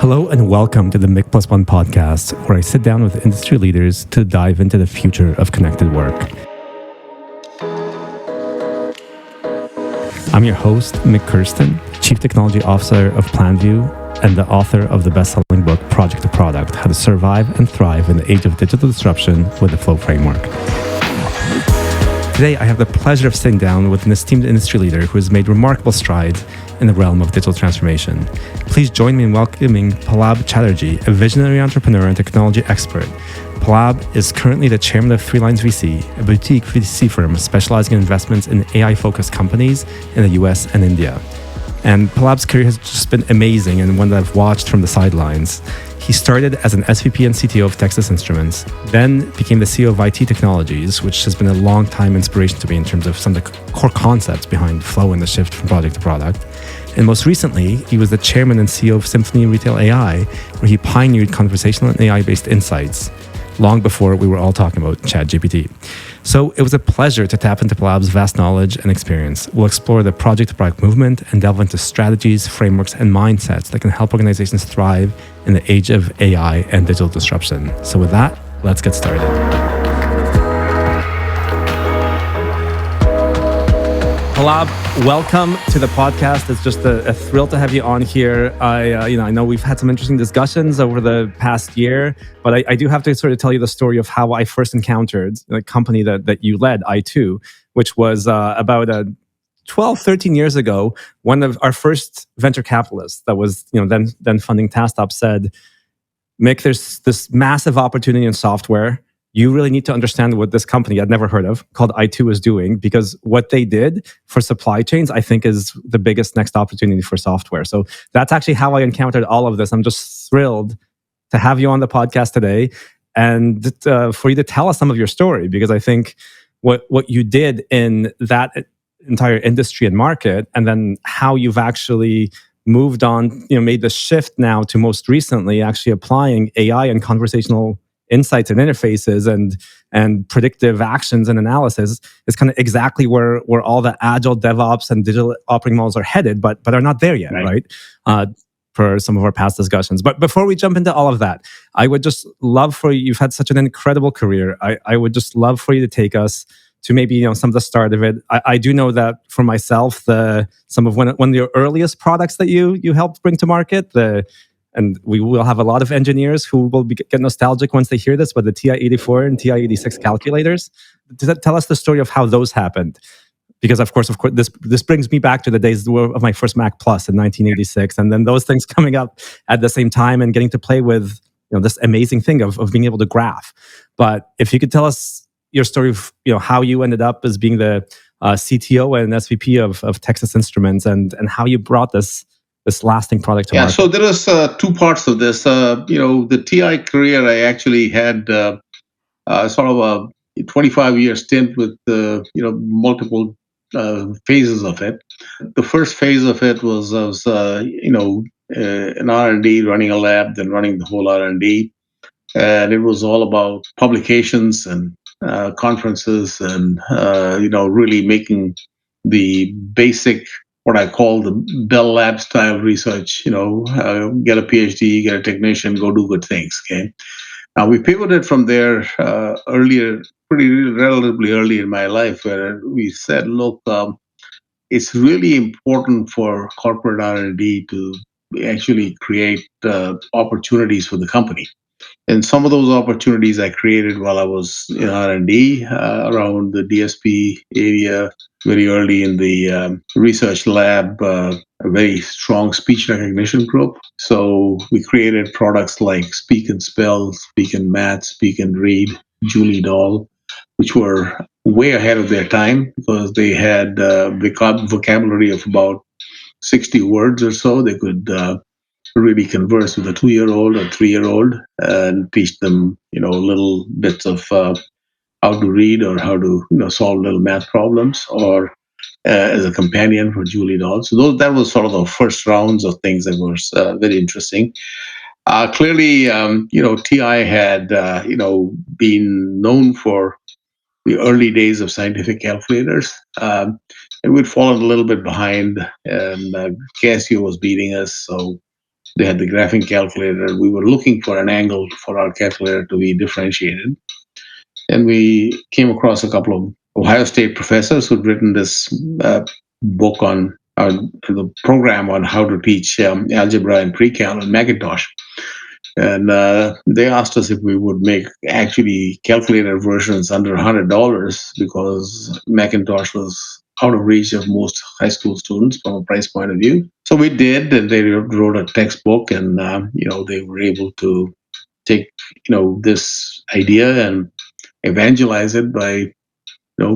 Hello and welcome to the Mik One podcast, where I sit down with industry leaders to dive into the future of connected work. I'm your host, Mik Kirsten, Chief Technology Officer of Planview and the author of the best-selling book, Project to Product, How to Survive and Thrive in the Age of Digital Disruption with the Flow Framework. Today, I have the pleasure of sitting down with an esteemed industry leader who has made remarkable strides in the realm of digital transformation. Please join me in welcoming Pallab Chatterjee, a visionary entrepreneur and technology expert. Pallab is currently the chairman of Three Lines VC, a boutique VC firm specializing in investments in AI-focused companies in the US and India. And Pallab's career has just been amazing and one that I've watched from the sidelines. He started as an SVP and CTO of Texas Instruments, then became the CEO of IT Technologies, which has been a long time inspiration to me in terms of some of the core concepts behind flow and the shift from project to product. And most recently, he was the chairman and CEO of Symphony Retail AI, where he pioneered conversational and AI-based insights long before we were all talking about ChatGPT. So it was a pleasure to tap into Pallab's vast knowledge and experience. We'll explore the project to product movement and delve into strategies, frameworks, and mindsets that can help organizations thrive in the age of AI and digital disruption. So with that, let's get started. Pallab, welcome to the podcast. It's just a thrill to have you on here. I know we've had some interesting discussions over the past year, but I do have to sort of tell you the story of how I first encountered the company that you led, i2, which was about 12, 13 years ago. One of our first venture capitalists that was then funding Tastop said, Mik, there's this massive opportunity in software. You really need to understand what this company I'd never heard of called i2 is doing, because what they did for supply chains, I think, is the biggest next opportunity for software. So that's actually how I encountered all of this. I'm just thrilled to have you on the podcast today and for you to tell us some of your story, because I think what you did in that entire industry and market, and then how you've actually moved on, made the shift now to most recently actually applying AI and conversational insights and interfaces and predictive actions and analysis is kind of exactly where all the agile DevOps and digital operating models are headed, but are not there yet, right? For some of our past discussions. But before we jump into all of that, I would just love for you, you've had such an incredible career. I would just love for you to take us to maybe some of the start of it. I do know that for myself, some of one of your earliest products that you helped bring to market, and we will have a lot of engineers who will get nostalgic once they hear this, but the TI-84 and TI-86 calculators. Tell us the story of how those happened. Because of course, this brings me back to the days of my first Mac Plus in 1986, and then those things coming up at the same time and getting to play with this amazing thing of being able to graph. But if you could tell us your story of how you ended up as being the CTO and SVP of Texas Instruments, and how you brought this lasting product to market. So there was two parts of this. The TI career, I actually had sort of a 25-year stint with multiple phases of it. The first phase of it was an R&D, running a lab, then running the whole R&D, and it was all about publications and conferences, and really making the basic, what I call the Bell Lab style research, get a PhD, get a technician, go do good things, okay? Now, we pivoted from there relatively early in my life, where we said, look, it's really important for corporate R&D to actually create opportunities for the company. And some of those opportunities I created while I was in R&D around the DSP area, very early in the research lab, a very strong speech recognition group. So we created products like Speak and Spell, Speak and Math, Speak and Read, Julie Doll, which were way ahead of their time because they had the vocabulary of about 60 words or so. They could really converse with a 2-year-old or 3-year-old and teach them, little bits of how to read or how to, solve little math problems, or as a companion for Julie Doll. So that was sort of the first rounds of things that was very interesting. Clearly, TI had, been known for the early days of scientific calculators. And we'd fallen a little bit behind, and Casio was beating us. So They had the graphing calculator. We were looking for an angle for our calculator to be differentiated. And we came across a couple of Ohio State professors who'd written this book on the program on how to teach algebra and pre-cal and Macintosh. And they asked us if we would make actually calculator versions under $100 because Macintosh was out of reach of most high school students from a price point of view. So we did, and they wrote a textbook, and they were able to take this idea and evangelize it by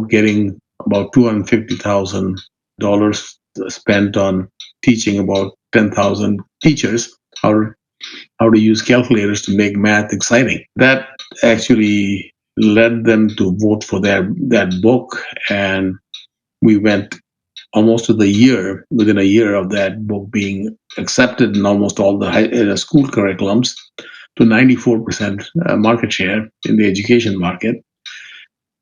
getting about $250,000 spent on teaching about 10,000 teachers how to use calculators to make math exciting. That actually led them to vote for that book, and we went almost within a year of that book being accepted in almost all the school curriculums, to 94% market share in the education market.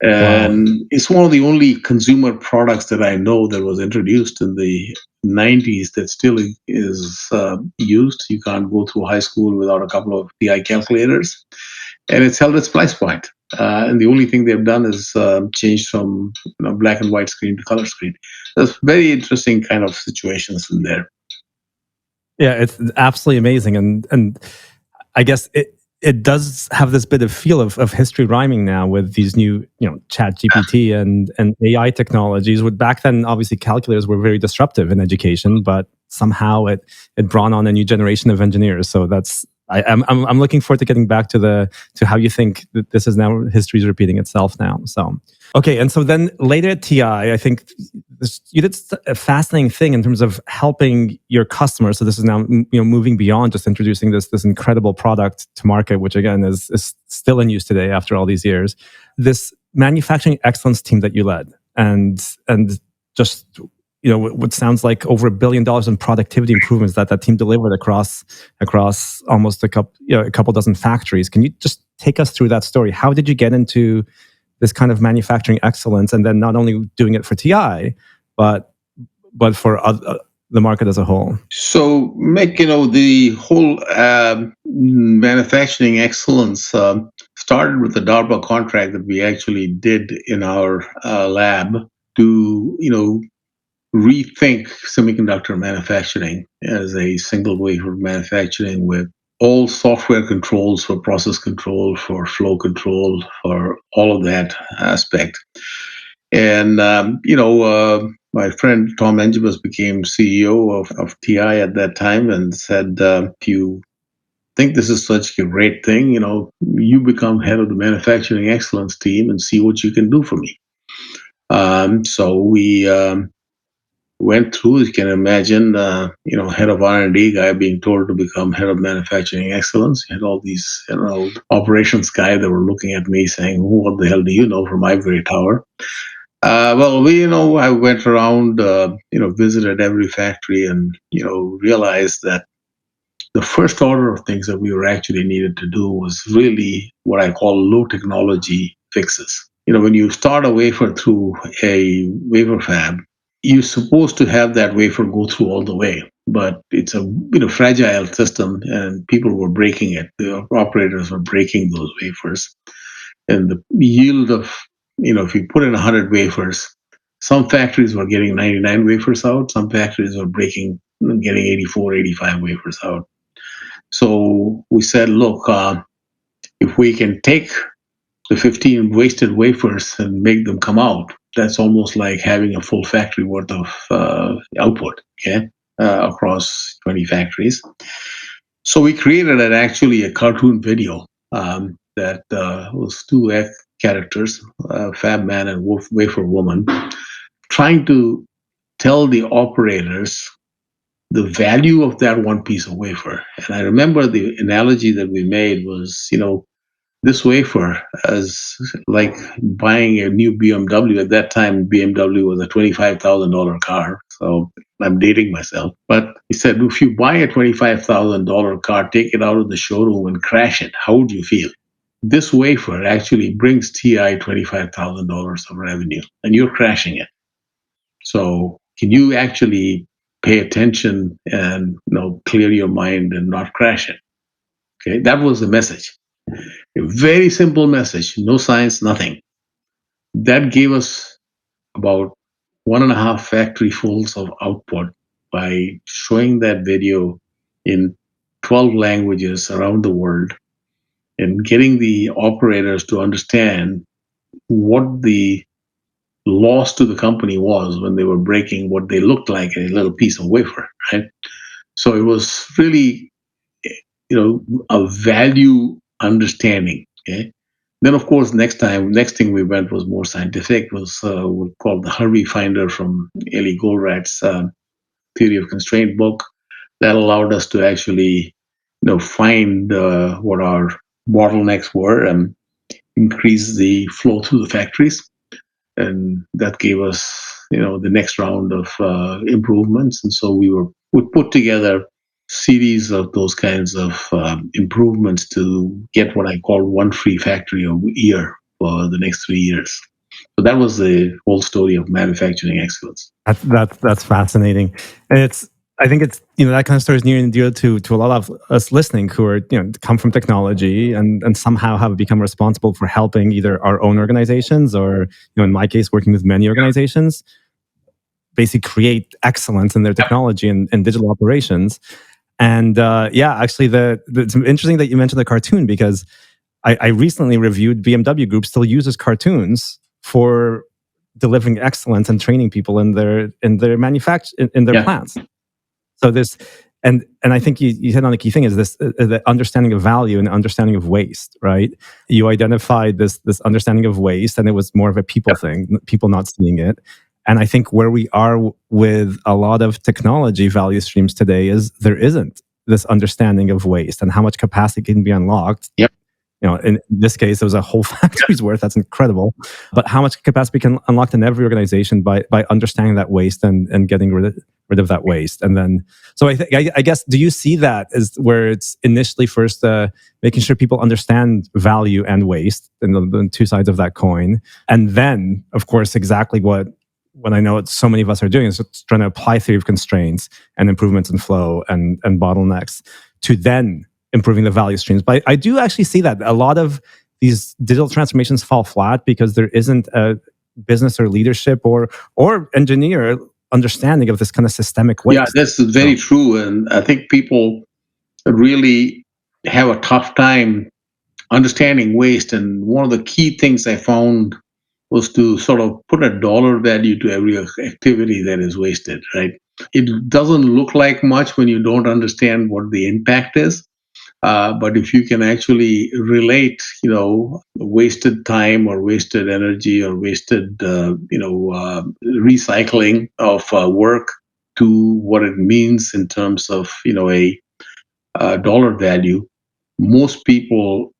Wow. And it's one of the only consumer products that I know that was introduced in the 90s that still is used. You can't go through high school without a couple of TI calculators, and it's held its price point. And the only thing they've done is changed from black and white screen to color screen. There's very interesting kind of situations in there. Yeah, it's absolutely amazing, and I guess it does have this bit of feel of history rhyming now with these new Chat GPT and AI technologies. With back then, obviously calculators were very disruptive in education, but somehow it brought on a new generation of engineers. So I'm looking forward to getting back to how you think that this is now history is repeating itself now. So okay, and so then later at TI, I think you did a fascinating thing in terms of helping your customers. So this is now moving beyond just introducing this incredible product to market, which again is still in use today after all these years. This manufacturing excellence team that you led, and just what sounds like over $1 billion in productivity improvements that team delivered across almost a couple dozen factories. Can you just take us through that story? How did you get into this kind of manufacturing excellence, and then not only doing it for TI, but for the market as a whole? So, Mik, the whole manufacturing excellence started with the DARPA contract that we actually did in our lab to, rethink semiconductor manufacturing as a single wafer manufacturing with all software controls for process control, for flow control, for all of that aspect. And, my friend Tom Engibus became CEO of TI at that time and said, if you think this is such a great thing, you become head of the manufacturing excellence team and see what you can do for me. So we went through, you can imagine, head of R&D guy being told to become head of manufacturing excellence. You had all these, operations guy that were looking at me saying, what the hell do you know from ivory tower? I went around, visited every factory and, realized that the first order of things that we were actually needed to do was really what I call low technology fixes. When you start a wafer through a wafer fab, you're supposed to have that wafer go through all the way, but it's a fragile system, and people were breaking it. The operators were breaking those wafers, and the yield of if you put in 100 wafers, some factories were getting 99 wafers out, some factories were getting 84, 85 wafers out. So we said, look, if we can take the 15 wasted wafers and make them come out, that's almost like having a full factory worth of output, okay, across 20 factories. So we created actually a cartoon video that was two characters, Fab Man and Wafer Woman, trying to tell the operators the value of that one piece of wafer. And I remember the analogy that we made was, this wafer is like buying a new BMW. At that time, BMW was a $25,000 car. So I'm dating myself. But he said, if you buy a $25,000 car, take it out of the showroom and crash it, how would you feel? This wafer actually brings TI $25,000 of revenue, and you're crashing it. So can you actually pay attention and clear your mind and not crash it. Okay, that was the message. A very simple message, no science, nothing. That gave us about 1.5 factory fulls of output by showing that video in 12 languages around the world and getting the operators to understand what the loss to the company was when they were breaking what they looked like a little piece of wafer, right? So it was really, a value understanding. Okay. Then, of course, next thing we went was more scientific. Was called the Harvey Finder from Eli Goldratt's Theory of Constraint book. That allowed us to actually, find what our bottlenecks were and increase the flow through the factories. And that gave us, the next round of improvements. And so we put together series of those kinds of improvements to get what I call one free factory a year for the next 3 years. So that was the whole story of manufacturing excellence. That's fascinating, and I think it's that kind of story is near and dear to a lot of us listening who are come from technology and somehow have become responsible for helping either our own organizations or in my case working with many organizations basically create excellence in their technology and digital operations. And actually, it's interesting that you mentioned the cartoon because I recently reviewed BMW Group still uses cartoons for delivering excellence and training people in their plants. So this, and I think you hit on a key thing is this: the understanding of value and understanding of waste. Right? You identified this understanding of waste, and it was more of a people thing, people not seeing it. And I think where we are with a lot of technology value streams today is there isn't this understanding of waste and how much capacity can be unlocked. Yep. In this case, it was a whole factory's worth. That's incredible. But how much capacity can unlocked in every organization by understanding that waste and getting rid of that waste. And then, so I guess, do you see that as where it's initially first making sure people understand value and waste and the two sides of that coin, and then, of course, exactly what I know so many of us are doing is trying to apply theory of constraints and improvements in flow and bottlenecks to then improving the value streams. But I do actually see that a lot of these digital transformations fall flat because there isn't a business or leadership or engineer understanding of this kind of systemic waste. Yeah, that's very true. And I think people really have a tough time understanding waste. And one of the key things I found was to sort of put a dollar value to every activity that is wasted, right? It doesn't look like much when you don't understand what the impact is. But if you can actually relate, wasted time or wasted energy or wasted, recycling of work to what it means in terms of, a dollar value, most people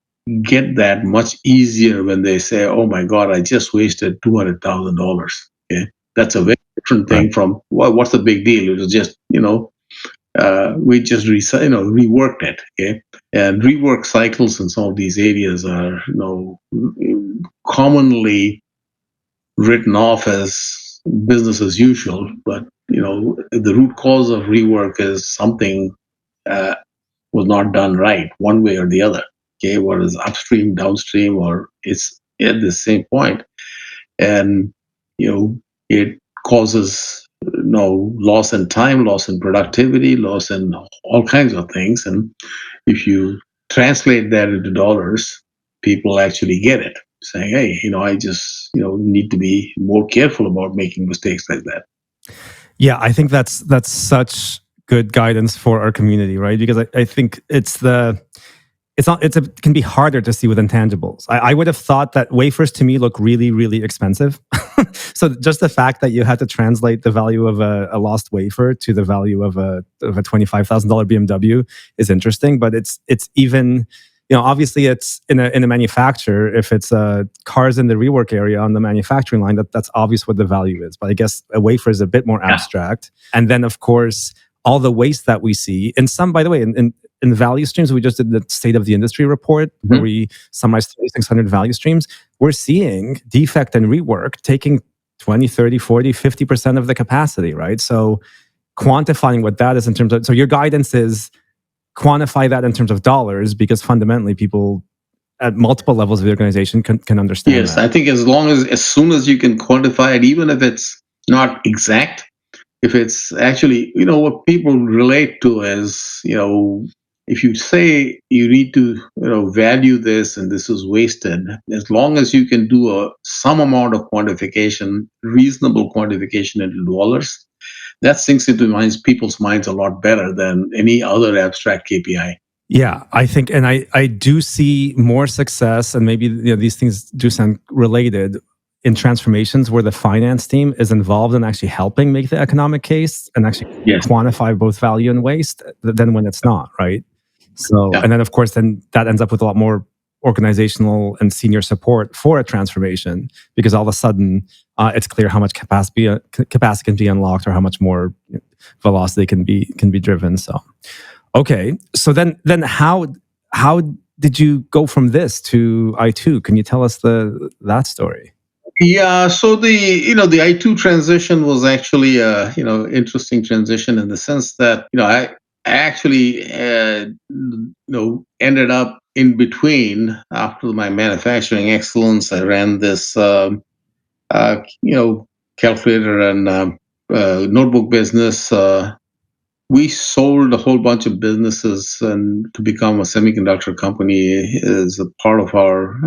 get that much easier when they say, "Oh my God, I just wasted $200,000." Okay, that's a very different thing from what's the big deal? It was just we just reworked it. Okay, and rework cycles in some of these areas are commonly written off as business as usual, but the root cause of rework is something was not done right, one way or the other. Okay, whether it's upstream, downstream, or it's at the same point, and it causes loss in time, loss in productivity, loss in all kinds of things. And if you translate that into dollars, people actually get it, saying, "Hey, I just need to be more careful about making mistakes like that." Yeah, I think that's such good guidance for our community, right? Because I think it can be harder to see with intangibles. I would have thought that wafers to me look really, really expensive. So just the fact that you had to translate the value of a lost wafer to the value of a $25,000 BMW is interesting. But it's even, obviously it's in a manufacturer. If it's cars in the rework area on the manufacturing line, that's obvious what the value is. But I guess a wafer is a bit more abstract. And then of course all the waste that we see, and some, by the way, in value streams, we just did the state of the industry report where we summarized 3,600 value streams. We're seeing defect and rework taking 20, 30, 40, 50% of the capacity, right? So quantifying what that is in terms of, so your guidance is quantify that in terms of dollars, because fundamentally people at multiple levels of the organization can understand Yes, that. I think as soon as you can quantify it, even if it's not exact, if it's actually, what people relate to is, if you say you need to, value this and this is wasted, as long as you can do some amount of quantification, reasonable quantification into dollars, that sinks into people's minds a lot better than any other abstract KPI. Yeah, I think, and I do see more success, and maybe these things do sound related in transformations where the finance team is involved in actually helping make the economic case and actually Yes. quantify both value and waste than when it's not, right? So, Yeah. and then of course, then that ends up with a lot more organizational and senior support for a transformation, because all of a sudden it's clear how much capacity can be unlocked, or how much more velocity can be driven. So. Okay, so then how did you go from this to I2? Can you tell us that story? Yeah, so the I2 transition was actually a interesting transition in the sense that I actually ended up in between. After my manufacturing excellence, I ran this calculator and notebook business. We sold a whole bunch of businesses and to become a semiconductor company as a part of our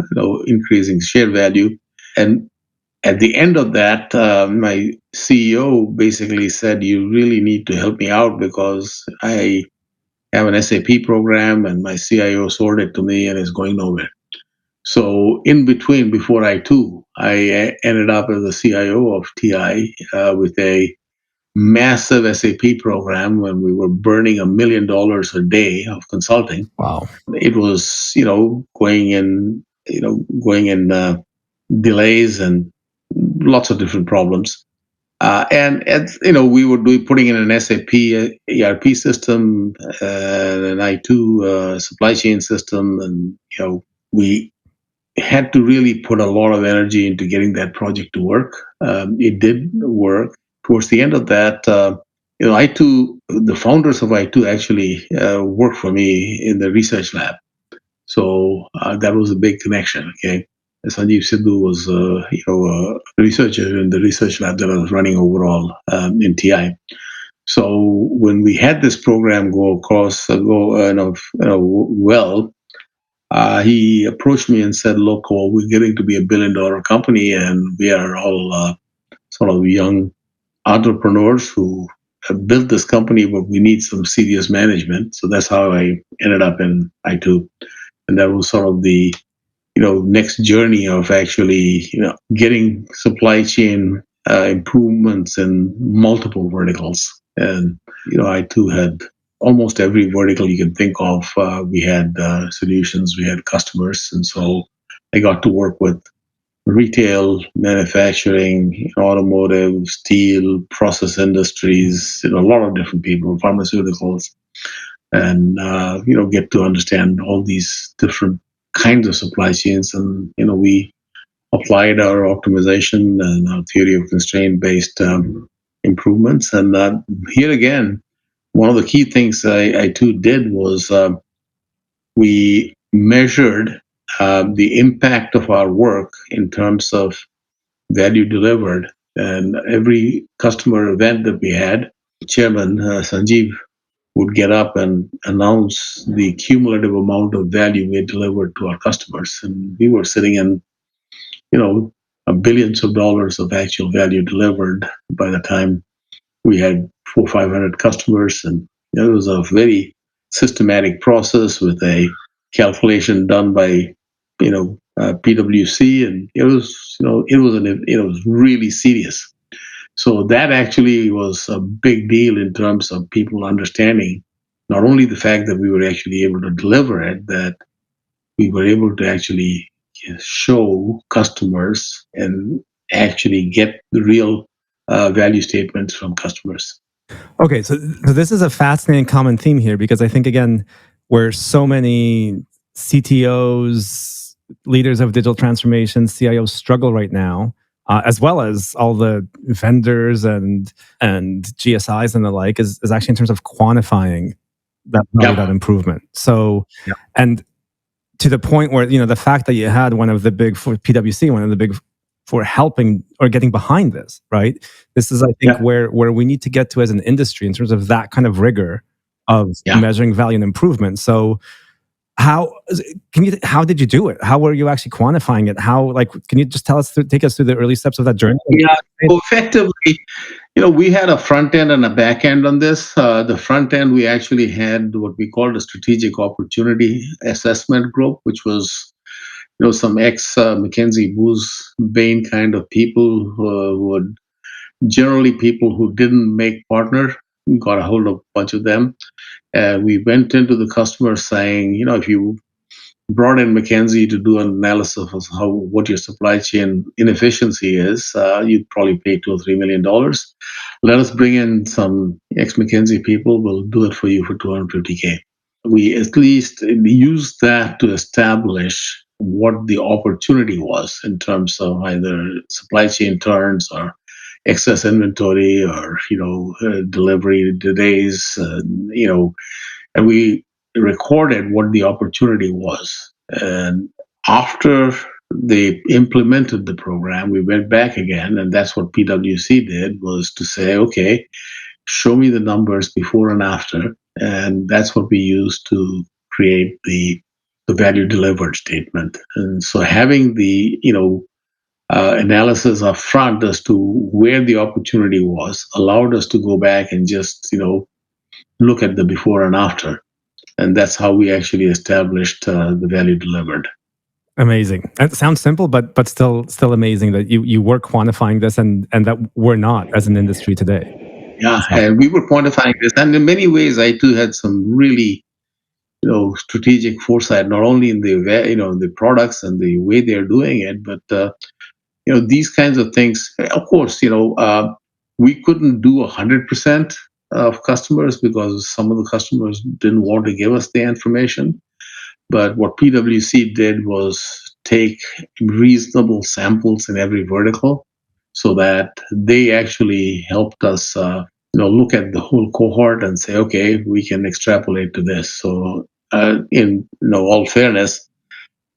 increasing share value. And at the end of that, my CEO basically said, "You really need to help me out because I have an SAP program and my CIO sold it to me and it's going nowhere." So in between, before I2, I ended up as the CIO of TI with a massive SAP program when we were burning $1 million a day of consulting. Wow. It was, going in delays and lots of different problems. We were putting in an SAP ERP system, an I2 supply chain system, and we had to really put a lot of energy into getting that project to work. It did work. Towards the end of that, I2, the founders of I2 actually worked for me in the research lab. So that was a big connection. Okay, Sanjeev Sidhu was a researcher in the research lab that I was running overall in TI. So when we had this program well, he approached me and said, "Look, well, we're getting to be a $1 billion company, and we are all sort of young entrepreneurs who have built this company, but we need some serious management." So that's how I ended up in I2, and that was sort of the next journey of actually getting supply chain improvements in multiple verticals. And I too had almost every vertical you can think of. We had solutions, we had customers, and so I got to work with retail, manufacturing, automotive, steel, process industries, a lot of different people, pharmaceuticals, and get to understand all these different kinds of supply chains. And we applied our optimization and our theory of constraint based improvements. And here again, one of the key things I too did was we measured the impact of our work in terms of value delivered. And every customer event that we had, Chairman Sanjeev would get up and announce the cumulative amount of value we had delivered to our customers. And we were sitting in, billions of dollars of actual value delivered by the time we had 400-500 customers. And it was a very systematic process with a calculation done by, PwC. And it was really serious. So that actually was a big deal in terms of people understanding not only the fact that we were actually able to deliver it, that we were able to actually show customers and actually get the real value statements from customers. Okay, so this is a fascinating common theme here, because I think, again, where so many CTOs, leaders of digital transformation, CIOs struggle right now, as well as all the vendors and GSIs and the like, is actually in terms of quantifying that value, that Yep. improvement. So, and to the point where, the fact that you had one of the big for PwC, one of the big for helping or getting behind this, right? This is, I think, Yep. where we need to get to as an industry in terms of that kind of rigor of Yeah. measuring value and improvement. So how did you do it? How were you actually quantifying it? Can you just take us through the early steps of that journey? Yeah. So effectively, we had a front end and a back end on this. The front end, we actually had what we called a strategic opportunity assessment group, which was, some ex McKinsey, Booz, Bain kind of people who would generally people who didn't make partner. We got a hold of a bunch of them. We went into the customer saying, if you brought in McKinsey to do an analysis of what your supply chain inefficiency is, you'd probably pay $2 or $3 million. Let us bring in some ex McKinsey people. We'll do it for you for 250K. We at least used that to establish what the opportunity was in terms of either supply chain turns or excess inventory or delivery delays, and we recorded what the opportunity was. And after they implemented the program, we went back again, and that's what PwC did, was to say, okay, show me the numbers before and after, and that's what we used to create the value delivered statement. And so having the analysis up front as to where the opportunity was allowed us to go back and just look at the before and after, and that's how we actually established the value delivered. Amazing. It sounds simple, but still amazing that you were quantifying this and that we're not as an industry today. Yeah, So, and we were quantifying this, and in many ways, I too had some really strategic foresight, not only in the products and the way they're doing it, but these kinds of things. Of course, we couldn't do 100% of customers because some of the customers didn't want to give us the information. But what PwC did was take reasonable samples in every vertical so that they actually helped us look at the whole cohort and say, okay, we can extrapolate to this. So in all fairness,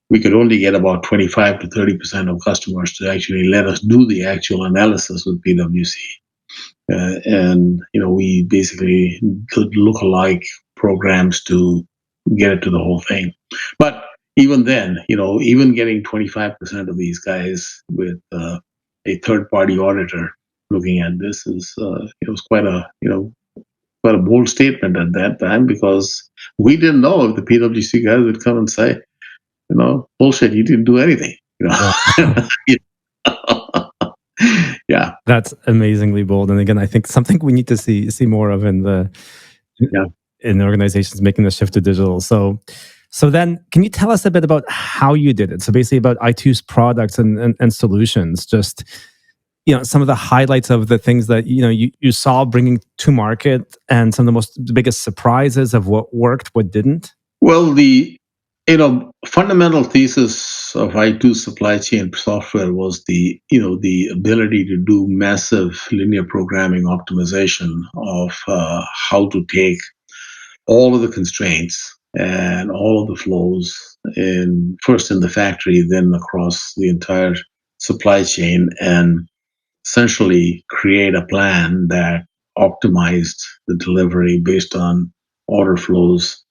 we could only get about 25 to 30% of customers to actually let us do the actual analysis with PwC. And we basically did look-alike programs to get it to the whole thing. But even then, even getting 25% of these guys with a third-party auditor looking at this is it was quite a bold statement at that time, because we didn't know if the PwC guys would come and say, bullshit, you didn't do anything. wow. Yeah. That's amazingly bold. And again, I think something we need to see more of Yeah. in organizations making the shift to digital. So then, can you tell us a bit about how you did it? So basically, about i2's products and solutions. Just some of the highlights of the things that you saw bringing to market, and some of the biggest surprises of what worked, what didn't. Well, the fundamental thesis of I2 supply chain software was the ability to do massive linear programming optimization of how to take all of the constraints and all of the flows first in the factory, then across the entire supply chain, and essentially create a plan that optimized the delivery based on order flows.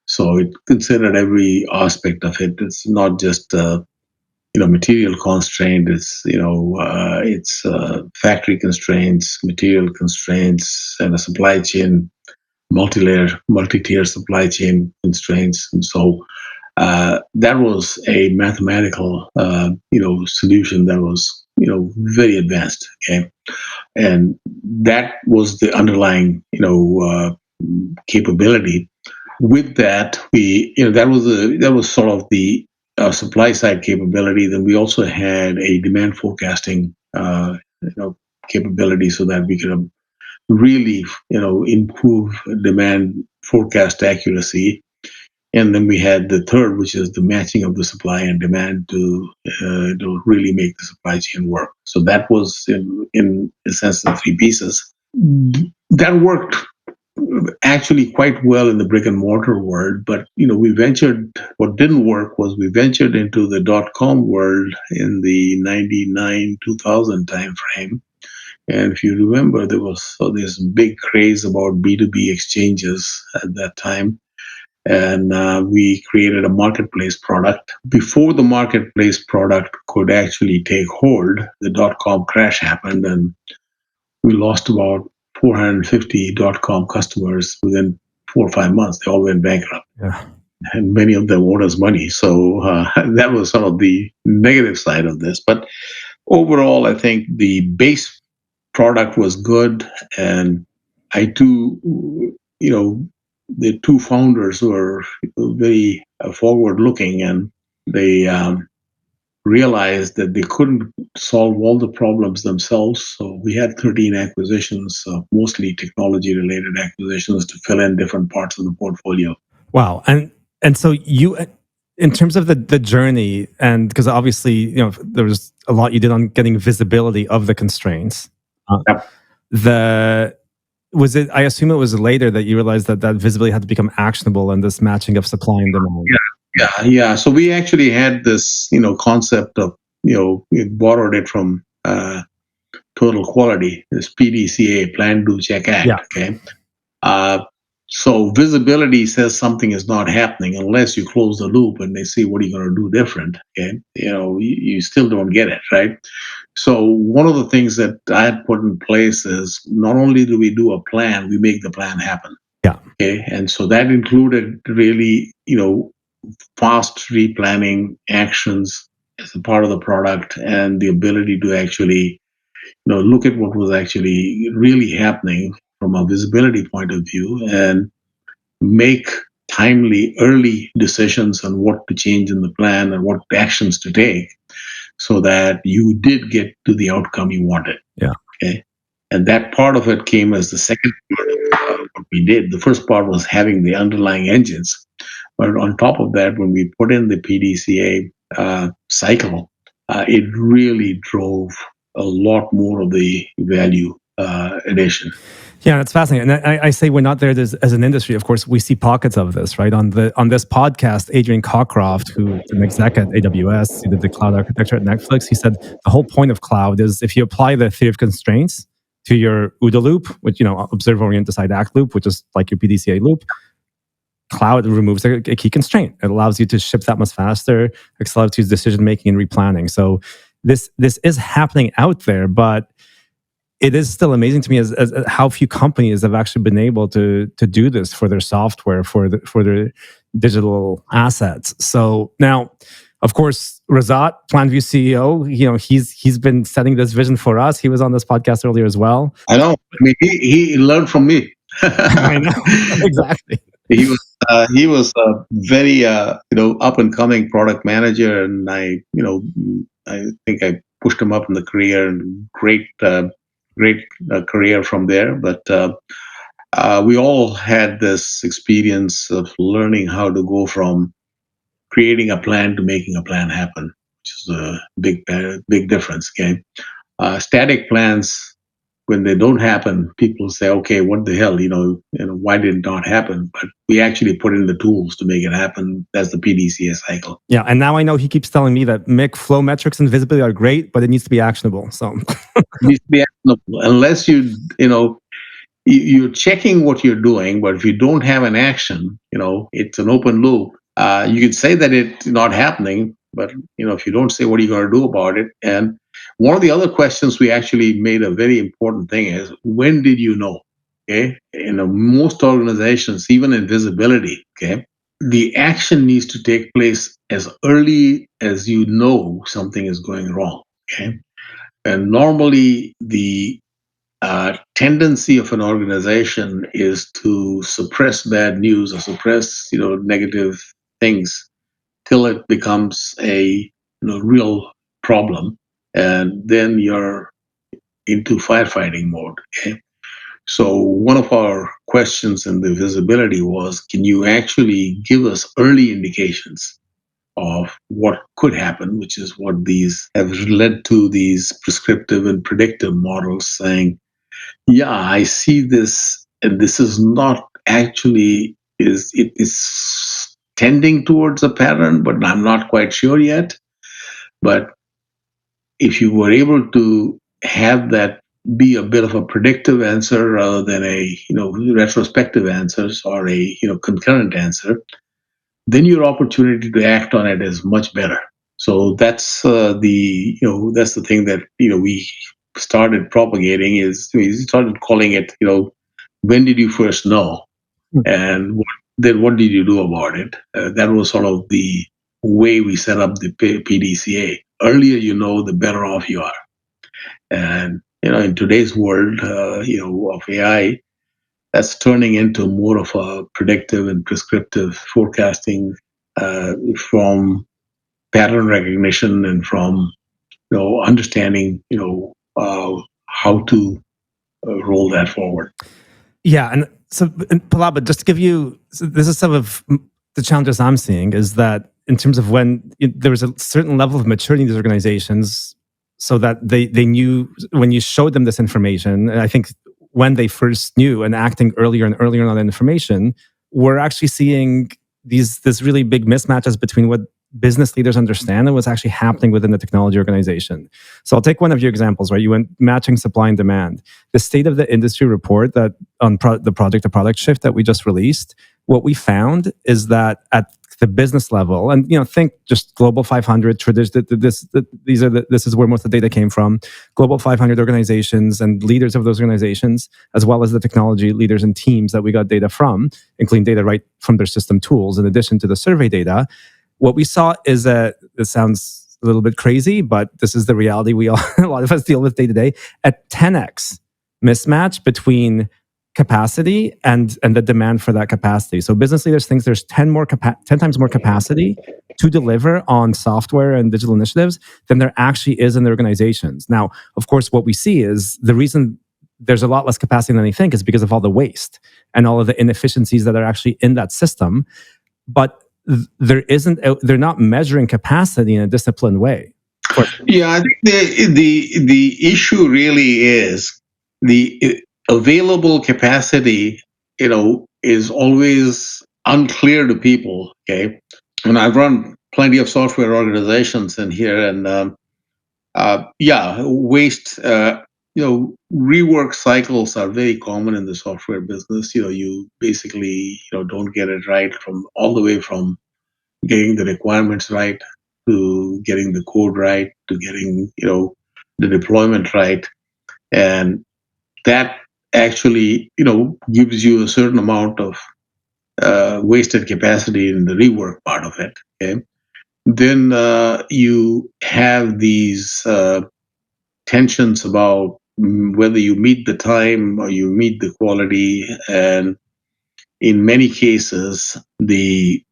So it considered every aspect of it. It's not just material constraint. It's factory constraints, material constraints, and a supply chain multi-tier supply chain constraints. And so that was a mathematical solution that was very advanced. Okay, and that was the underlying capability. With that, that was sort of the supply side capability. Then we also had a demand forecasting capability, so that we could really improve demand forecast accuracy. And then we had the third, which is the matching of the supply and demand to really make the supply chain work. So that was, in a sense, the three pieces. That worked actually quite well in the brick and mortar world, but we ventured. What didn't work was we ventured into the .com world in the 99 2000 time frame. And if you remember, there was this big craze about B2B exchanges at that time. And we created a marketplace product. Before the marketplace product could actually take hold, the .com crash happened, and we lost about 450 .com customers within 4 or 5 months. They all went bankrupt. Yeah. And many of them owed us money. So that was sort of the negative side of this. But overall, I think the base product was good. And I too, the two founders were very forward looking, and they realized that they couldn't solve all the problems themselves. So we had 13 acquisitions, mostly technology related acquisitions, to fill in different parts of the portfolio. Wow. And so you, in terms of the journey, and because obviously there was a lot you did on getting visibility of the constraints. Yep. I assume it was later that you realized that visibility had to become actionable, and this matching of supply and demand. Yeah. So we actually had this, concept of, we borrowed it from Total Quality, this PDCA, Plan, Do, Check, Act. Yeah. Okay. So visibility says something is not happening unless you close the loop and they see what are you going to do different. Okay. You still don't get it, right? So one of the things that I had put in place is not only do we do a plan, we make the plan happen. Yeah. Okay. And so that included really, fast replanning actions as a part of the product, and the ability to actually look at what was actually really happening from a visibility point of view and make timely early decisions on what to change in the plan and what actions to take so that you did get to the outcome you wanted. Yeah. Okay. And that part of it came as the second part of what we did. The first part was having the underlying engines. But on top of that, when we put in the PDCA cycle, it really drove a lot more of the value addition. Yeah, it's fascinating. And I say we're not there as an industry. Of course, we see pockets of this, right? On this podcast, Adrian Cockcroft, who's an exec at AWS, he did the cloud architecture at Netflix. He said the whole point of cloud is if you apply the theory of constraints to your OODA loop, which observe, orient, decide, act loop, which is like your PDCA loop, cloud removes a key constraint. It allows you to ship that much faster, accelerates decision making and replanning. So this is happening out there, but it is still amazing to me as how few companies have actually been able to do this for their software, for their digital assets. So now, of course, Razat, Planview CEO, he's been setting this vision for us. He was on this podcast earlier as well. I know. I mean, he learned from me. I know. Exactly. He was a very up and coming product manager, and I think I pushed him up in the career, and great career from there. But we all had this experience of learning how to go from creating a plan to making a plan happen, which is a big difference. Okay, static plans, when they don't happen, people say, okay, what the hell, why did it not happen? But we actually put in the tools to make it happen. That's the PDCA cycle. Yeah, and now I know he keeps telling me that Mik, flow metrics and visibility are great, but it needs to be actionable. So it needs to be actionable. Unless you're checking what you're doing, but if you don't have an action, it's an open loop. You could say that it's not happening, but if you don't say what are you going to do about it. And one of the other questions we actually made a very important thing is, when did you know? Okay, most organizations, even in visibility, okay, the action needs to take place as early as you know something is going wrong. Okay, and normally the tendency of an organization is to suppress bad news or suppress negative things till it becomes a real problem, and then you're into firefighting mode. Okay, so one of our questions and the visibility was, can you actually give us early indications of what could happen, which is what these have led to these prescriptive and predictive models saying, yeah, I see this, and this is not actually is it is tending towards a pattern, but I'm not quite sure yet. But if you were able to have that be a bit of a predictive answer rather than a retrospective answers or a concurrent answer, then your opportunity to act on it is much better. So that's that's the thing that we started propagating is we started calling it when did you first know, Hmm. and then what did you do about it? That was sort of the way we set up the PDCA. Earlier you know, the better off you are. And in today's world, of AI, that's turning into more of a predictive and prescriptive forecasting from pattern recognition and from understanding how to roll that forward. Yeah, and so and Pallab, just to give you, so this is some of the challenges I'm seeing is that in terms of when there was a certain level of maturity in these organizations, so that they knew when you showed them this information. And I think when they first knew and acting earlier and earlier on that information, we're actually seeing this really big mismatches between what business leaders understand and what's actually happening within the technology organization. So I'll take one of your examples, right? You went matching supply and demand. The state of the industry report that on the project to product shift that we just released, what we found is that at the business level, and think just Global 500, this is where most of the data came from. Global 500 organizations and leaders of those organizations, as well as the technology leaders and teams that we got data from, including data right from their system tools, in addition to the survey data. What we saw is that this sounds a little bit crazy, but this is the reality we all a lot of us deal with day to day. At 10x mismatch between capacity and the demand for that capacity. So business leaders think there's 10 times more capacity to deliver on software and digital initiatives than there actually is in the organizations. Now, of course, what we see is the reason there's a lot less capacity than they think is because of all the waste and all of the inefficiencies that are actually in that system. But they're not measuring capacity in a disciplined way. Yeah, I think the issue really is the available capacity, is always unclear to people. Okay, and I've run plenty of software organizations in here, and yeah, waste. Rework cycles are very common in the software business. You basically don't get it right from all the way from getting the requirements right to getting the code right to getting the deployment right, and that actually gives you a certain amount of wasted capacity in the rework part of it. Okay, then you have these tensions about whether you meet the time or you meet the quality, and in many cases the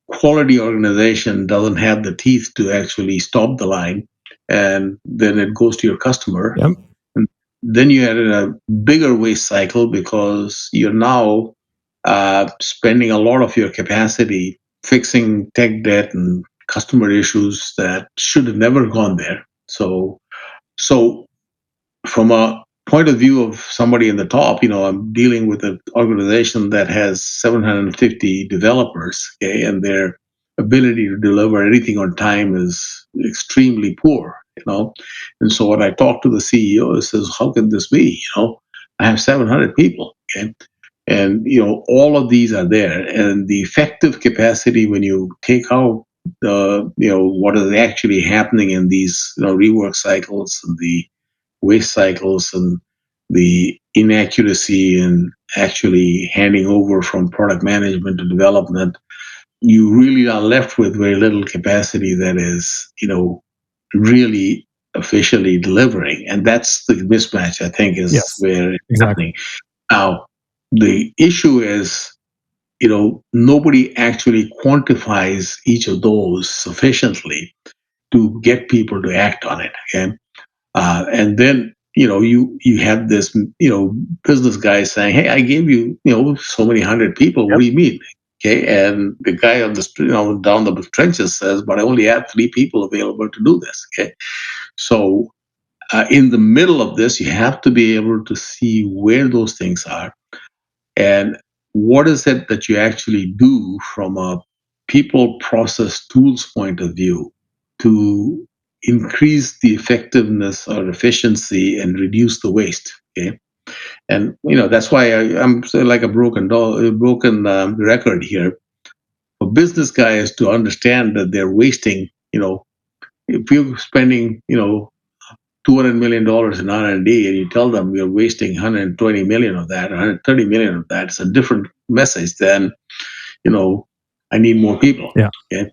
quality organization doesn't have the teeth to actually stop the line, and then it goes to your customer. Yep. And then you had a bigger waste cycle because you're now spending a lot of your capacity fixing tech debt and customer issues that should have never gone there. So from a point of view of somebody in the top, I'm dealing with an organization that has 750 developers, okay, and their ability to deliver anything on time is extremely poor. And so when I talk to the CEO, he says, "How can this be? I have 700 people, okay, and all of these are there, and the effective capacity when you take out the what is actually happening in these rework cycles and the waste cycles and the inaccuracy in actually handing over from product management to development, you really are left with very little capacity that is, really officially delivering. And that's the mismatch, I think, is Yes. where it's Exactly. happening. Now, the issue is, nobody actually quantifies each of those sufficiently to get people to act on it. Okay. And then you have this business guy saying, hey, I gave you so many hundred people. What Yep. do you mean? Okay, and the guy on the street, down the trenches says, but I only have 3 people available to do this. Okay, so in the middle of this, you have to be able to see where those things are and what is it that you actually do from a people, process, tools point of view to increase the effectiveness or efficiency and reduce the waste. Okay, and that's why I'm like a broken record here. For business guys to understand that they're wasting, if you're spending, $200 million in R&D, and D, and you tell them you're wasting 120 million of that, 130 million of that, it's a different message than, you know, I need more people. Yeah. Okay.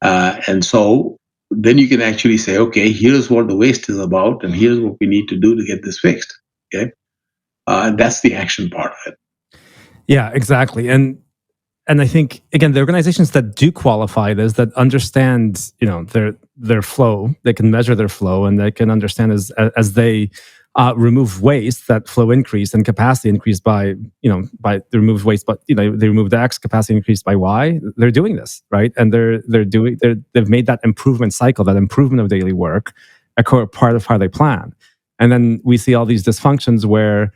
And so then you can actually say, okay, here's what the waste is about, and here's what we need to do to get this fixed. Okay. And that's the action part of it. Yeah, exactly. And I think again, the organizations that do qualify this, that understand, their flow, they can measure their flow, and they can understand as they remove waste, that flow increase and capacity increase by they remove waste, but they removed X, capacity increased by Y. They're doing this right, and they've made that improvement cycle, that improvement of daily work, a core part of how they plan. And then we see all these dysfunctions where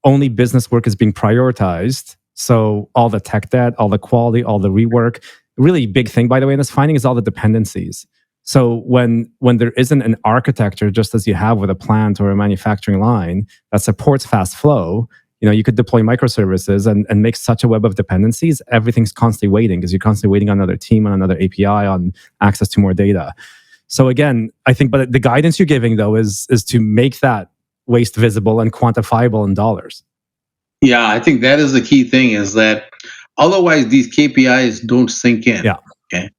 only business work is being prioritized. So all the tech debt, all the quality, all the rework. Really big thing, by the way, in this finding is all the dependencies. So when there isn't an architecture, just as you have with a plant or a manufacturing line that supports fast flow, you could deploy microservices and make such a web of dependencies. Everything's constantly waiting because you're constantly waiting on another team, on another API, on access to more data. So again, I think, but the guidance you're giving though is to make that waste visible and quantifiable in dollars. Yeah, I think that is the key thing is that otherwise these KPIs don't sink in. Yeah. Okay.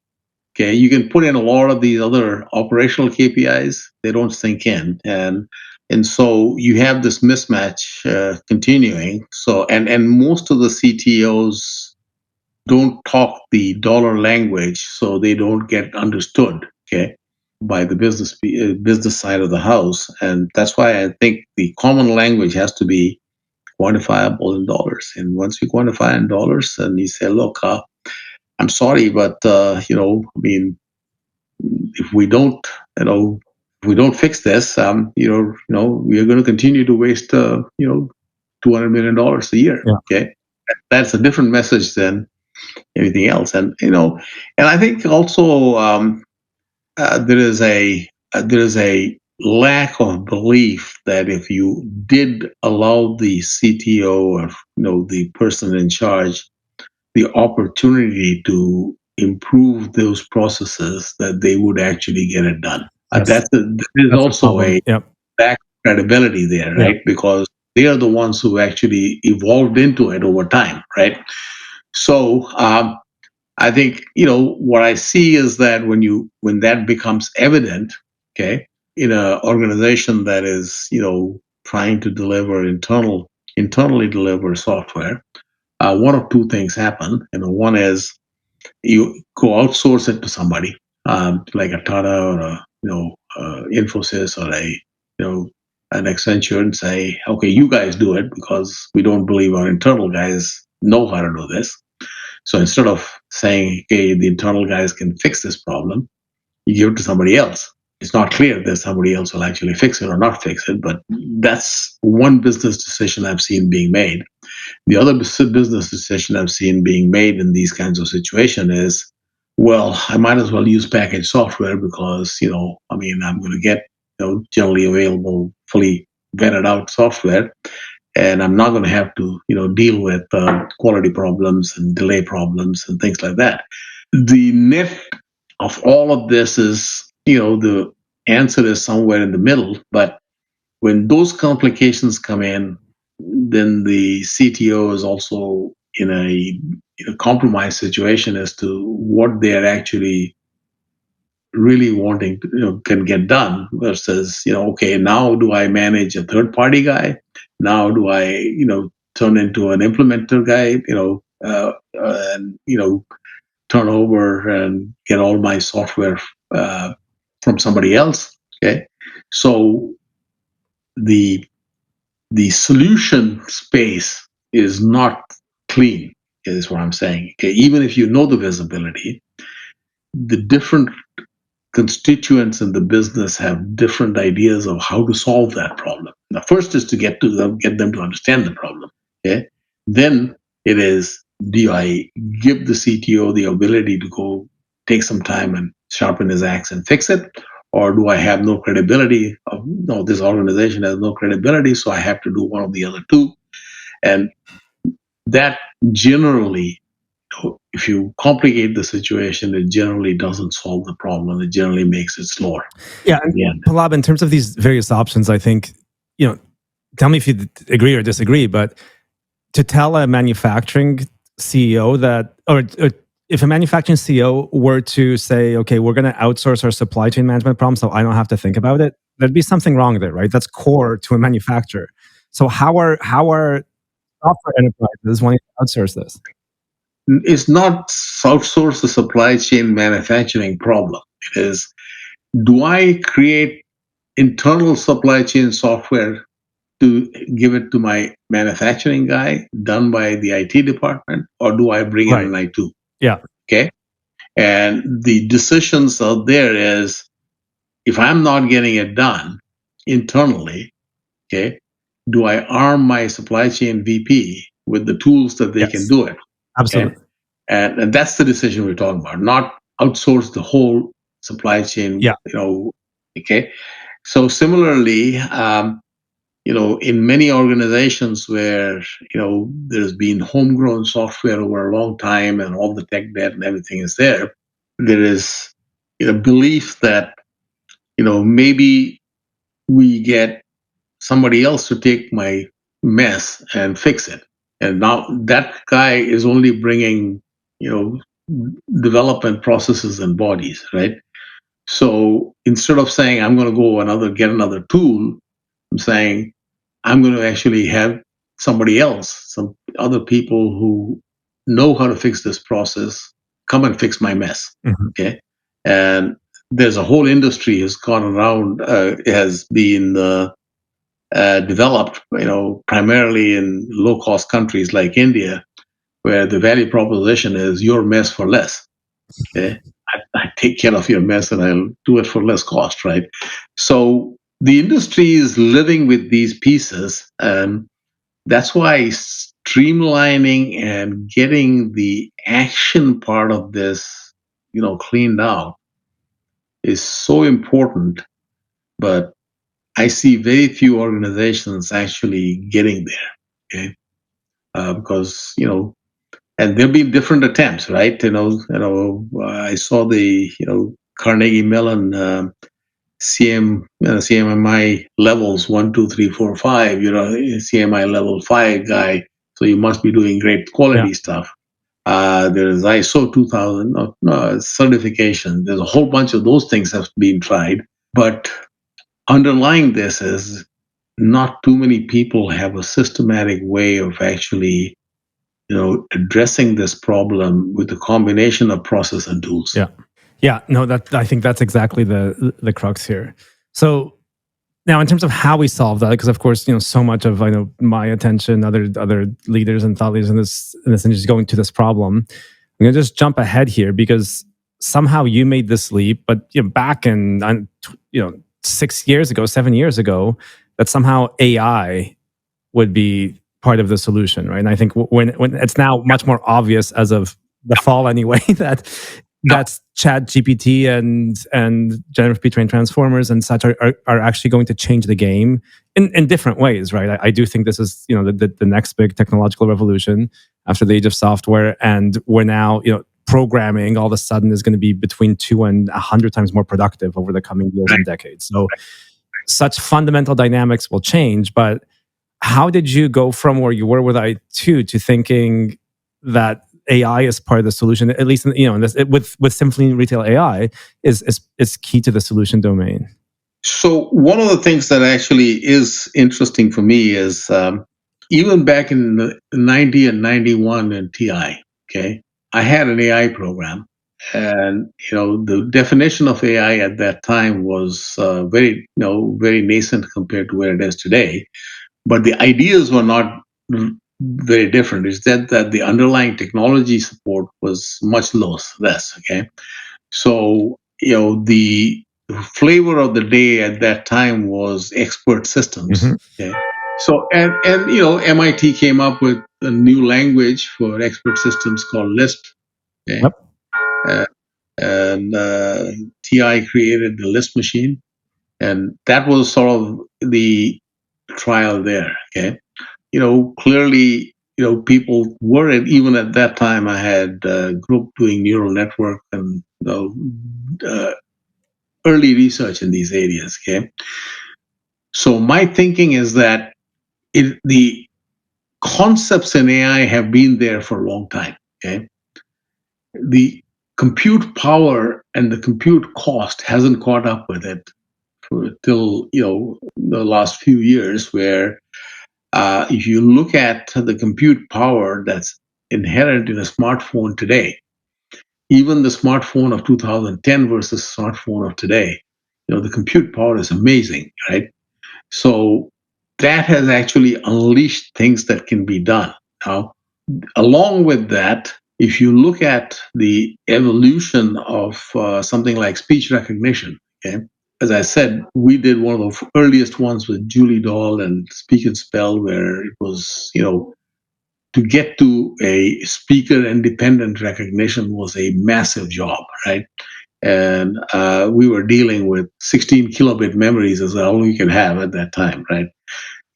Okay. You can put in a lot of these other operational KPIs, they don't sink in. And so you have this mismatch continuing. So and most of the CTOs don't talk the dollar language, so they don't get understood. Okay, by the business side of the house, and that's why I think the common language has to be quantifiable in dollars. And once you quantify in dollars, and you say, look, I'm sorry, but I mean, if we don't, if we don't fix this, we're going to continue to waste, $200 million a year. Yeah. Okay, that's a different message than anything else. And and I think also there is a lack of belief that if you did allow the CTO or the person in charge the opportunity to improve those processes, that they would actually get it done. Yes. There's That's the also problem. a Yep. lack of credibility there, Yeah. right? Because they are the ones who actually evolved into it over time, right? So I think what I see is that when that becomes evident, okay, in an organization that is trying to deliver internally deliver software, one of two things happen. One is you go outsource it to somebody, like a Tata or a Infosys or a an Accenture, and say, okay, you guys do it because we don't believe our internal guys know how to do this. So instead of saying, okay, the internal guys can fix this problem, you give it to somebody else. It's not clear that somebody else will actually fix it or not fix it, but that's one business decision I've seen being made. The other business decision I've seen being made in these kinds of situations is, well, I might as well use packaged software because, I mean, I'm going to get, generally available, fully vetted out software, and I'm not going to have to, deal with quality problems and delay problems and things like that. The net of all of this is, the answer is somewhere in the middle, but when those complications come in, then the CTO is also in a compromised situation as to what they're actually really wanting to, can get done versus, okay, now do I manage a third party guy? Now do I, turn into an implementer guy, and, turn over and get all my software uh, from somebody else? Okay. So the solution space is not clean, is what I'm saying. Okay, even if you know the visibility, the different constituents in the business have different ideas of how to solve that problem. Now, first is to get them to understand the problem. Okay, then it is, do I give the CTO the ability to go take some time and sharpen his axe and fix it, or do I have no credibility? No, this organization has no credibility, so I have to do one of the other two. And that generally, if you complicate the situation, it generally doesn't solve the problem. It generally makes it slower. Yeah, and Yeah. Pallab, in terms of these various options, I think, tell me if you agree or disagree, but to tell a manufacturing CEO that, or if a manufacturing CEO were to say, okay, we're going to outsource our supply chain management problem so I don't have to think about it, there'd be something wrong there, right? That's core to a manufacturer. So how are software enterprises wanting to outsource this? It's not outsource the supply chain manufacturing problem. It is, do I create internal supply chain software to give it to my manufacturing guy done by the IT department, or do I bring in Right. an IT? Yeah. Okay. And the decisions out there is, if I'm not getting it done internally, okay, do I arm my supply chain VP with the tools that they can Yes. do it? Okay. Absolutely. And that's the decision we're talking about, not outsource the whole supply chain, Yeah. okay. So similarly, in many organizations where, there's been homegrown software over a long time and all the tech debt and everything is there, there is a belief that, maybe we get somebody else to take my mess and fix it. And now that guy is only bringing, development processes and bodies, right? So instead of saying, I'm going to get another tool, I'm saying, I'm going to actually have somebody else, some other people who know how to fix this process, come and fix my mess. Mhm. Okay. And there's a whole industry has gone around, has been developed, primarily in low cost countries like India, where the value proposition is your mess for less. Okay. I take care of your mess and I'll do it for less cost, right? So the industry is living with these pieces. And that's why streamlining and getting the action part of this, cleaned out is so important. But I see very few organizations actually getting there. Okay. Because, and there'll be different attempts, right? I saw the, Carnegie Mellon CMMI levels 1, 2, 3, 4, 5. CMI level 5 guy, so you must be doing great Yeah. quality stuff. There's ISO 2000 certification. There's a whole bunch of those things have been tried, but underlying this is not too many people have a systematic way of actually, addressing this problem with a combination of process and tools. Yeah. Yeah. No, I think that's exactly the crux here. So now, in terms of how we solve that, because of course, so much of my attention, other leaders and thought leaders in this industry is going to this problem. I'm going to just jump ahead here because somehow you made this leap, but back in 6 years ago, 7 years ago, that somehow AI would be part of the solution, right? And I think when it's now much more obvious as of the fall anyway that's Chat GPT and generative pre-trained transformers and such are actually going to change the game in different ways, right? I do think this is the next big technological revolution after the age of software, and we're now programming all of a sudden is going to be between 2 and 100 times more productive over the coming years and decades. So such fundamental dynamics will change, but how did you go from where you were with I2 to thinking that AI is part of the solution? At least, with Symphony Retail AI is key to the solution domain. So one of the things that actually is interesting for me is, even back in the 90 and 91 in TI, okay, I had an AI program, And the definition of AI at that time was very nascent compared to where it is today. But the ideas were not very different. It's that the underlying technology support was much less. Okay, so the flavor of the day at that time was expert systems. Mm-hmm. Okay, so and MIT came up with a new language for expert systems called Lisp. Okay, Yep. uh, and TI created the Lisp machine, and that was sort of the trial there. Okay, clearly, people were, even at that time, I had a group doing neural network and uh, early research in these areas. Okay, so my thinking is that the concepts in AI have been there for a long time. Okay, the compute power and the compute cost hasn't caught up with it till the last few years, where if you look at the compute power that's inherent in a smartphone today, even the smartphone of 2010 versus smartphone of today, the compute power is amazing, right? So that has actually unleashed things that can be done. Now, along with that, if you look at the evolution of something like speech recognition, okay, as I said, we did one of the earliest ones with Julie Doll and Speak and Spell, where it was, to get to a speaker independent recognition was a massive job, right? And we were dealing with 16 kilobit memories as all we could have at that time, right?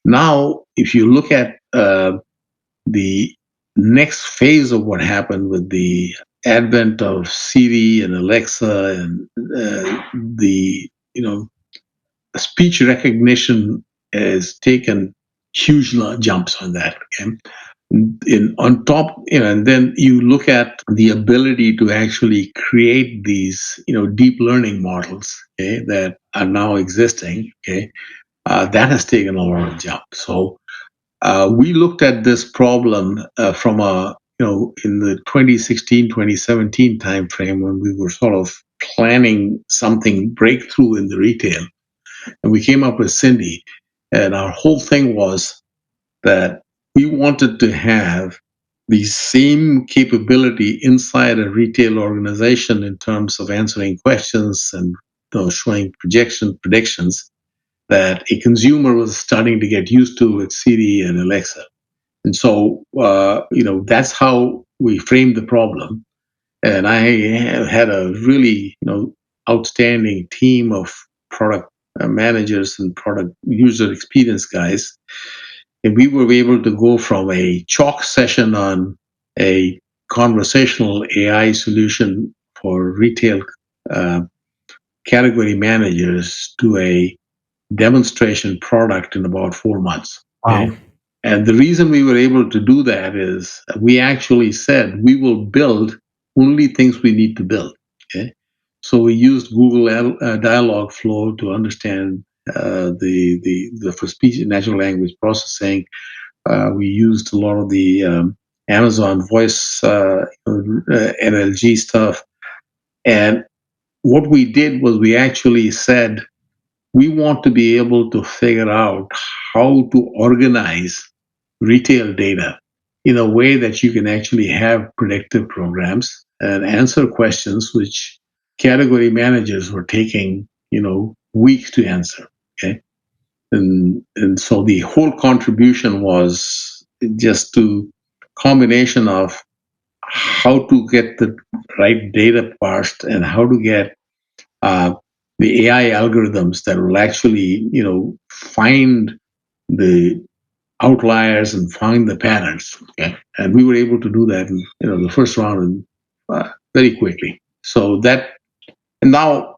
Now, if you look at the next phase of what happened with the advent of Siri and Alexa and the speech recognition has taken huge jumps on that. Okay? On top, and then you look at the ability to actually create these, deep learning models, okay, that are now existing. Okay, that has taken a lot of jump. So we looked at this problem from in the 2016, 2017 timeframe, when we were sort of planning something breakthrough in the retail. And we came up with Cindy. And our whole thing was that we wanted to have the same capability inside a retail organization in terms of answering questions and showing predictions that a consumer was starting to get used to with Siri and Alexa. And so, that's how we framed the problem. And I had a really, outstanding team of product managers and product user experience guys. And we were able to go from a chalk session on a conversational AI solution for retail uh, category managers to a demonstration product in about 4 months. Wow. Okay. And the reason we were able to do that is we actually said we will build only things we need to build. Okay. So we used Google Dialogflow to understand the for speech and natural language processing. We used a lot of the Amazon voice NLG stuff. And what we did was we actually said, we want to be able to figure out how to organize retail data in a way that you can actually have predictive programs and answer questions which category managers were taking, weeks to answer. Okay. And so the whole contribution was just to combination of how to get the right data parsed and how to get the AI algorithms that will actually, find the outliers and find the patterns. Okay? And we were able to do that in, the first round very quickly. So that, and now,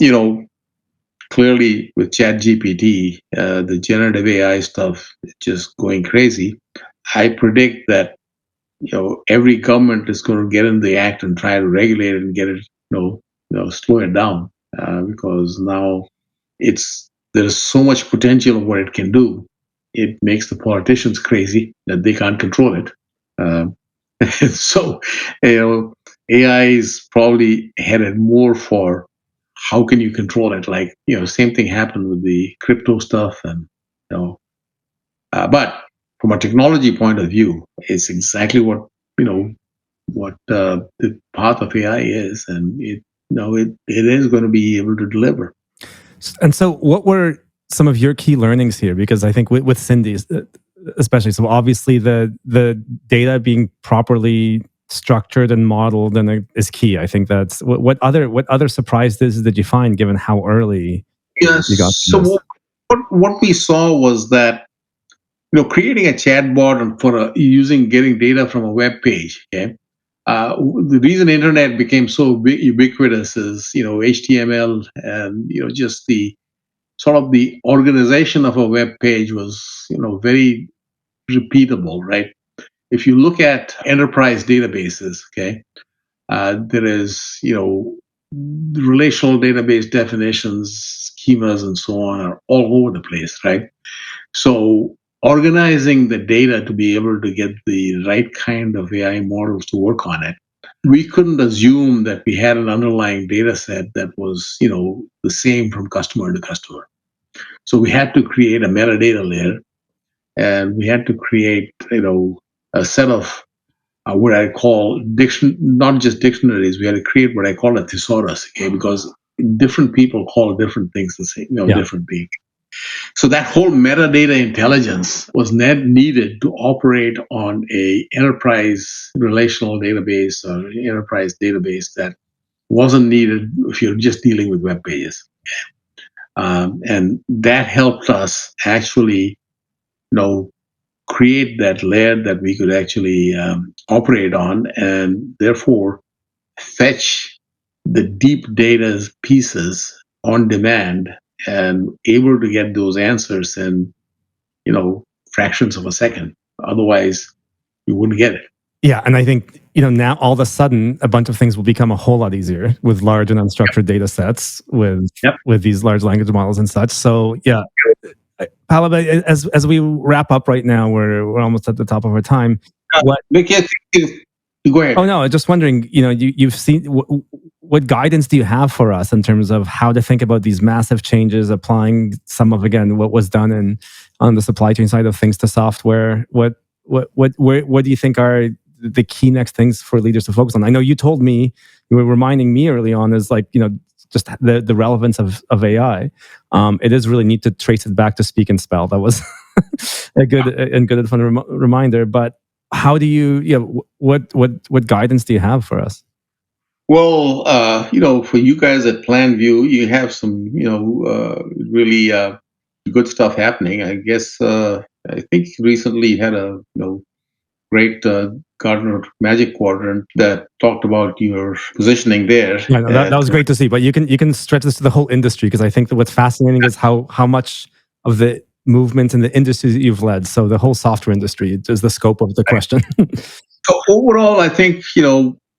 clearly with ChatGPT, the generative AI stuff is just going crazy. I predict that, every government is going to get in the act and try to regulate it and get it, slow it down because now there's so much potential of what it can do. It makes the politicians crazy that they can't control it. Um, so, AI is probably headed more for how can you control it. Like, same thing happened with the crypto stuff, and you know, but from a technology point of view, it's exactly what the path of AI is, and it is going to be able to deliver. And so, what were some of your key learnings here? Because I think with Cindy, especially, so obviously the data being properly structured and modeled and is key. I think that's what other surprises did you find, given how early Yes. you got to So this? what we saw was that creating a chatbot and using getting data from a web page. Okay, the reason internet became so ubiquitous is HTML, and just the sort of the organization of a web page was very repeatable, right? If you look at enterprise databases, okay, there is relational database definitions, schemas, and so on are all over the place, right? So organizing the data to be able to get the right kind of AI models to work on it, we couldn't assume that we had an underlying data set that was, the same from customer to customer. So we had to create a metadata layer, and we had to create, a set of what I call not just dictionaries. We had to create what I call a thesaurus, okay, because different people call different things the same, Yeah. different things. So that whole metadata intelligence was needed to operate on a enterprise relational database or enterprise database that wasn't needed if you're just dealing with web pages. And that helped us actually, create that layer that we could actually operate on, and therefore fetch the deep data pieces on demand and able to get those answers in fractions of a second. Otherwise, you wouldn't get it. Yeah, and I think now all of a sudden a bunch of things will become a whole lot easier with large and unstructured data sets Yep. with these large language models and such. So yeah, Pallab, as we wrap up right now, we're almost at the top of our time. What? Vic, yes, go Oh ahead. no, I'm just wondering. You've seen what guidance do you have for us in terms of how to think about these massive changes, applying some of again what was done on the supply chain side of things to software. What do you think are the key next things for leaders to focus on? I know you told me, you were reminding me early on, is like just the relevance of AI. It is really neat to trace it back to speak and spell. That was a good and fun reminder. But how do you? What guidance do you have for us? Well, for you guys at Planview, you have some, really good stuff happening. I guess I think recently you had a great Gartner Magic Quadrant that talked about your positioning there. Yeah, no, that was great to see. But you can stretch this to the whole industry, because I think that what's fascinating is how much of the movements in the industries that you've led. So the whole software industry is the scope of the question. So overall, I think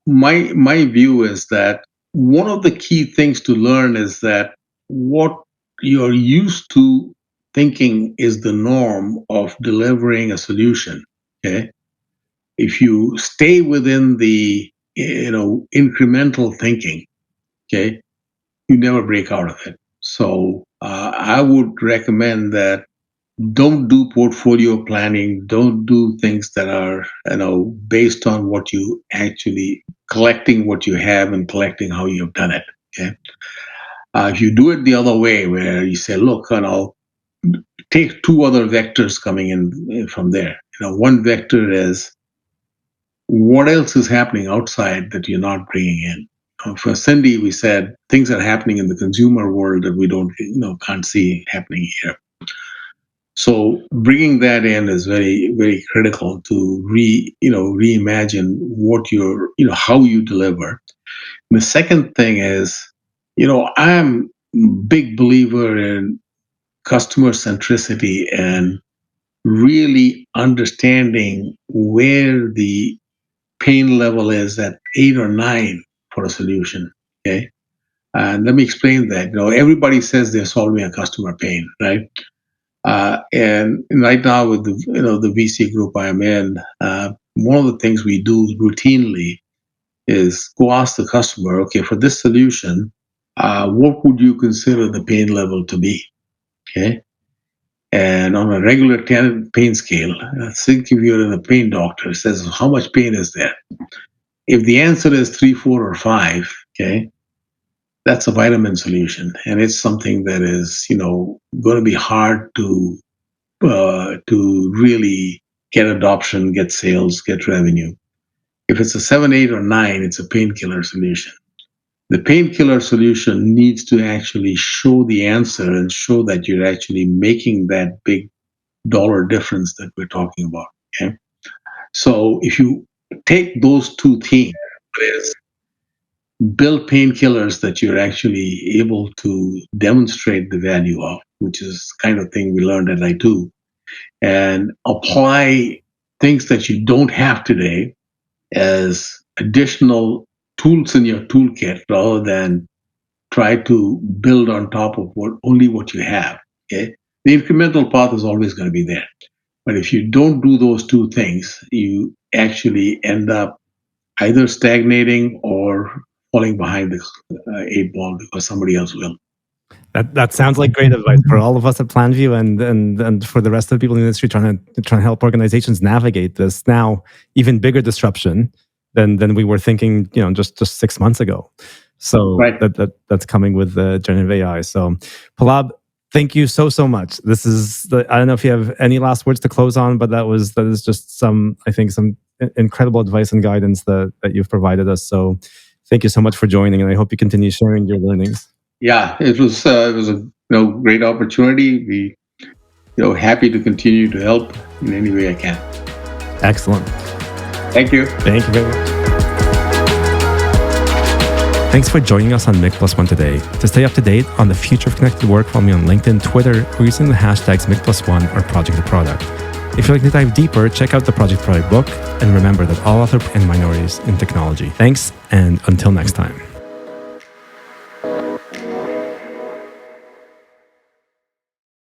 my view is that one of the key things to learn is that what you're used to thinking is the norm of delivering a solution. Okay, if you stay within the incremental thinking, okay, you never break out of it. So I would recommend that don't do portfolio planning, don't do things that are based on what you actually collecting what you have and collecting how you've done it. Okay, if you do it the other way, where you say, look, take two other vectors coming in from there. One vector is what else is happening outside that you're not bringing in. For Cindy, we said things are happening in the consumer world that we don't can't see happening here. So bringing that in is very, very critical to reimagine what how you deliver. And the second thing is, I'm a big believer in customer centricity and really understanding where the pain level is at 8 or 9 for a solution. Okay. And let me explain that. Everybody says they're solving a customer pain, right? And right now with the VC group I'm in, one of the things we do routinely is go ask the customer, okay, for this solution, what would you consider the pain level to be? Okay. And on a regular pain scale, think if you're a pain doctor, it says, how much pain is there? If the answer is 3, 4, or 5, okay, that's a vitamin solution. And it's something that is, going to be hard to really get adoption, get sales, get revenue. If it's a 7, 8, or 9, it's a painkiller solution. The painkiller solution needs to actually show the answer and show that you're actually making that big dollar difference that we're talking about. Okay. So if you take those two themes, is build painkillers that you're actually able to demonstrate the value of, which is kind of thing we learned at I2, and apply things that you don't have today as additional tools in your toolkit rather than try to build on top of what you have. Okay, the incremental path is always going to be there, but if you don't do those two things, you actually end up either stagnating or falling behind the 8 ball because somebody else will. That sounds like great advice for all of us at Planview and for the rest of the people in the industry trying to help organizations navigate this now even bigger disruption than we were thinking, just 6 months ago. So Right. that's coming with the generative AI. So Pallab, thank you so much. This is I don't know if you have any last words to close on, but that is just some incredible advice and guidance that you've provided us. So thank you so much for joining, and I hope you continue sharing your learnings. Yeah, it was a great opportunity. We happy to continue to help in any way I can. Excellent. Thank you. Thank you very much. Thanks for joining us on Mik One today. To stay up to date on the future of connected work, follow me on LinkedIn, Twitter, or using the hashtags Mik One or Project to Product. If you'd like to dive deeper, check out the Project to Product book, and remember that all authors and minorities in technology. Thanks, and until next time.